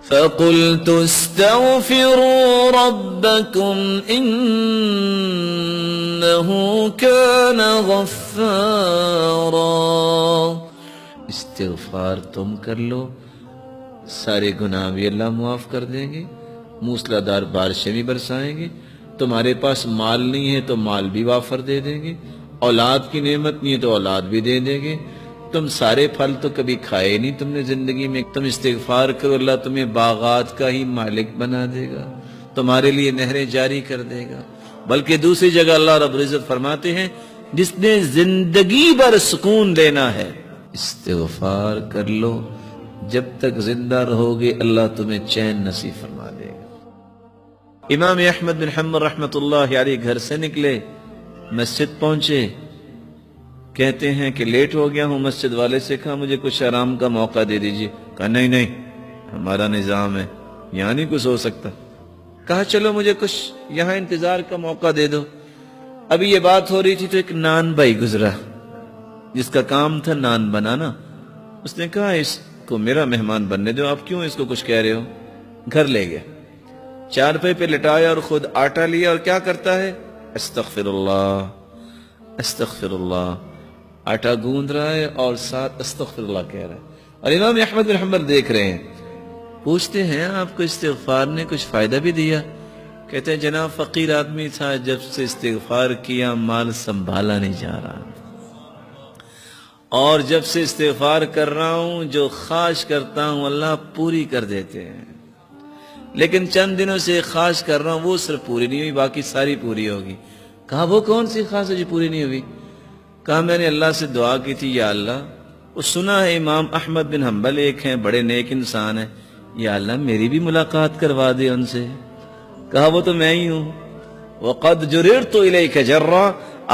فَقُلْتُ اسْتَغْفِرُوا رَبَّكُمْ إِنَّهُ كَانَ غَفَّارًا۔ استغفار تم کر لو، سارے گناہ بھی اللہ معاف کر دیں گے، موسلادھار بارشیں بھی برسائیں گے، تمہارے پاس مال نہیں ہے تو مال بھی وافر دے دیں گے، اولاد کی نعمت نہیں ہے تو اولاد بھی دے دیں گے، تم سارے پھل تو کبھی کھائے نہیں تم نے زندگی میں، تم استغفار کرو اللہ تمہیں باغات کا ہی مالک بنا دے گا، تمہارے لیے نہریں جاری کر دے گا۔ بلکہ دوسری جگہ اللہ رب العزت فرماتے ہیں جس نے زندگی بھر سکون لینا ہے استغفار کر لو، جب تک زندہ رہو گے اللہ تمہیں چین نصیب فرما دے گا۔ امام احمد بن حنبل رحمۃ اللہ علیہ گھر سے نکلے، مسجد پہنچے، کہتے ہیں کہ لیٹ ہو گیا ہوں، مسجد والے سے کہا مجھے کچھ آرام کا موقع دے دیجئے، کہا نہیں ہمارا نظام ہے، یہاں نہیں کچھ ہو سکتا۔ کہا چلو مجھے کچھ یہاں انتظار کا موقع دے دو۔ ابھی یہ بات ہو رہی تھی تو ایک نان بھائی گزرا جس کا کام تھا نان بنانا، اس نے کہا اس کو میرا مہمان بننے دو، آپ کیوں اس کو کچھ کہہ رہے ہو؟ گھر لے گیا، چارپائی پہ لٹایا اور خود آٹا لیا اور کیا کرتا ہے؟ استغفر اللہ استغفر اللہ، آٹا گوندھ رہا ہے اور ساتھ استغفر اللہ کہہ رہا ہے، اور امام احمد بن حنبل دیکھ رہے ہیں۔ پوچھتے ہیں آپ کو استغفار نے کچھ فائدہ بھی دیا؟ کہتے ہیں جناب فقیر آدمی تھا، جب سے استغفار کیا مال سنبھالا نہیں جا رہا، اور جب سے استغفار کر رہا ہوں جو خواہش کرتا ہوں اللہ پوری کر دیتے ہیں، لیکن چند دنوں سے خواہش کر رہا ہوں وہ صرف پوری نہیں ہوئی، باقی ساری پوری ہوگی۔ کہا وہ کون سی خواہش ہے جو پوری نہیں ہوئی؟ کہا میں نے اللہ سے دعا کی تھی یا اللہ، وہ سنا ہے امام احمد بن حنبل ایک ہیں بڑے نیک انسان ہیں، یا اللہ میری بھی ملاقات کروا دے ان سے۔ کہا وہ تو میں ہی ہوں، وَقَدْ جُرِرْتُ إِلَيْكَ جَرًّا،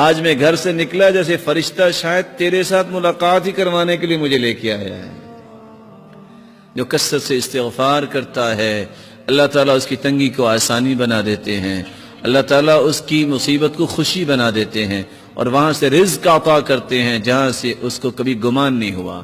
آج میں گھر سے نکلا جیسے فرشتہ شاید تیرے ساتھ ملاقات ہی کروانے کے لیے مجھے لے کے آیا ہے۔ جو کثرت سے استغفار کرتا ہے اللہ تعالیٰ اس کی تنگی کو آسانی بنا دیتے ہیں، اللہ تعالیٰ اس کی مصیبت کو خوشی بنا دیتے ہیں، اور وہاں سے رزق عطا کرتے ہیں جہاں سے اس کو کبھی گمان نہیں ہوا۔